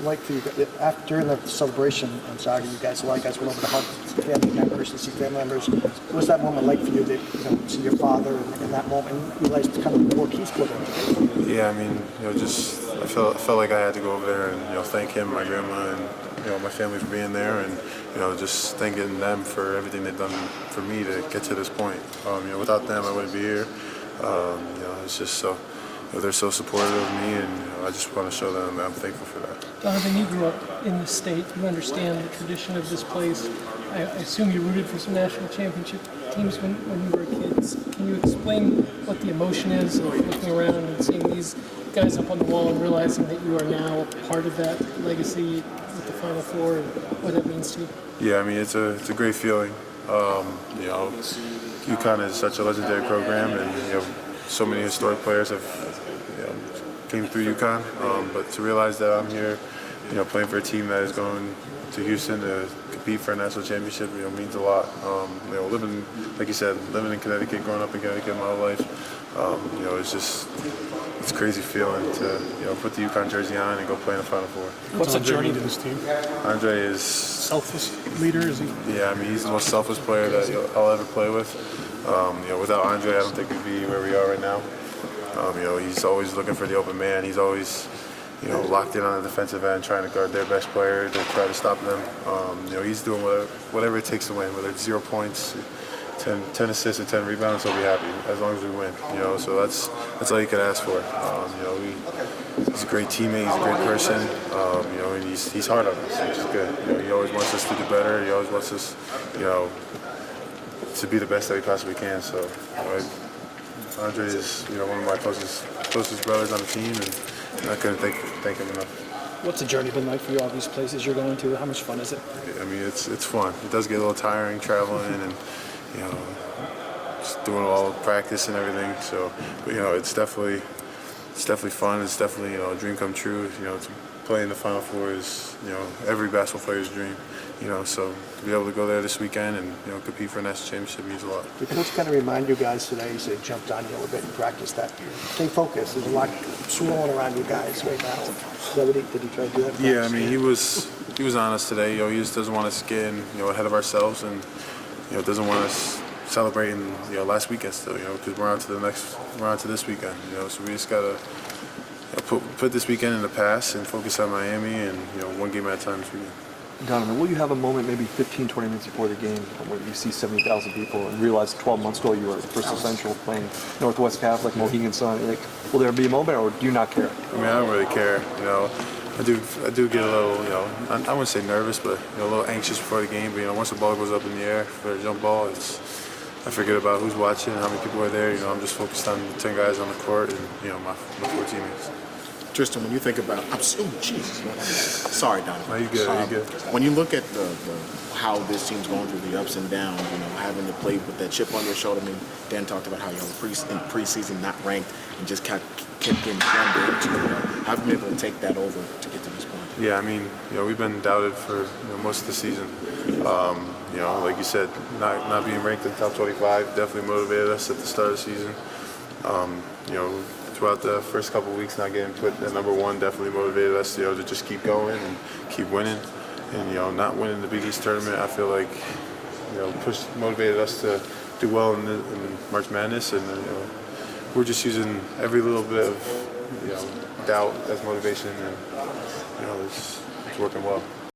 like for you during the celebration on Saturday? A lot of guys went over to hug family members and see family members. What was that moment like for you to see your father in that moment and realize kind of more peaceful than Yeah, I mean, just I felt like I had to go over there and thank him, my grandma, and my family for being there, and just thanking them for everything they've done for me to get to this point. Without them, I wouldn't be here. It's just so they're so supportive of me, and I just want to show them that I'm thankful for that. Donovan, you grew up in the state. You understand the tradition of this place. I assume you rooted for some national championship teams when you were kids. Can you explain what the emotion is of looking around and seeing these guys up on the wall and realizing that you are now part of that legacy with the Final Four and what that means to you? Yeah, I mean, it's a great feeling. UConn is such a legendary program, and so many historic players have came through UConn. But to realize that I'm here, playing for a team that is going to Houston to compete for a national championship, means a lot. Living, like you said, living in Connecticut, growing up in Connecticut my whole life, it's a crazy feeling to put the UConn jersey on and go play in the Final Four. What's the journey to this team? Andre is Selfless leader, is he? Yeah, I mean, he's the most selfless player that I'll ever play with. Without Andre, I don't think we'd be where we are right now. He's always looking for the open man. He's always, locked in on the defensive end, trying to guard their best player to try to stop them. He's doing whatever it takes to win, whether it's 0 points, 10 assists, and 10 rebounds. He'll be happy as long as we win. So that's all you can ask for. He's a great teammate. He's a great person. And he's hard on us, which is good. He always wants us to do better. He always wants us, to be the best that we possibly can. So, Andre is, one of my closest brothers on the team, and I couldn't thank him enough. What's the journey been like for you, all these places you're going to? How much fun is it? I mean, it's fun. It does get a little tiring traveling and, just doing all the practice and everything. So, but, it's definitely fun. It's definitely, a dream come true. To play in the Final Four is, every basketball player's dream. So to be able to go there this weekend and compete for a national championship means a lot. The coach kind of remind you guys today, he said jumped on you a little bit and practiced that. Stay focused. There's a lot swirling around you guys right now. Did he try to do that? Yeah, I mean, he was honest today. He just doesn't want us getting ahead of ourselves, and doesn't want us celebrating last weekend still. Because we're on to this weekend. So we just gotta put this weekend in the past and focus on Miami and one game at a time this weekend. Donovan, will you have a moment maybe 15, 20 minutes before the game where you see 70,000 people and realize 12 months ago you were at Bristol Central playing Northwest Catholic, Mohegan Sun? Will there be a moment, or do you not care? I mean, I don't really care. I do get a little, I wouldn't say nervous, but a little anxious before the game. But once the ball goes up in the air for a jump ball, I forget about who's watching, how many people are there. I'm just focused on the 10 guys on the court and my 4 teammates. Tristan, when you think about, Jesus, sorry, Donovan. No, you good. When you look at how this team's going through the ups and downs, having to play with that chip on your shoulder. I mean, Dan talked about how in preseason not ranked and just kept getting one into how have you been able to take that over to get to this point? Yeah, I mean, we've been doubted for most of the season. Like you said, not being ranked in the top 25 definitely motivated us at the start of the season. Throughout the first couple of weeks, not getting put at number 1 definitely motivated us to just keep going and keep winning. And not winning the Big East tournament, I feel like motivated us to do well in March Madness, and we're just using every little bit of doubt as motivation, and it's working well.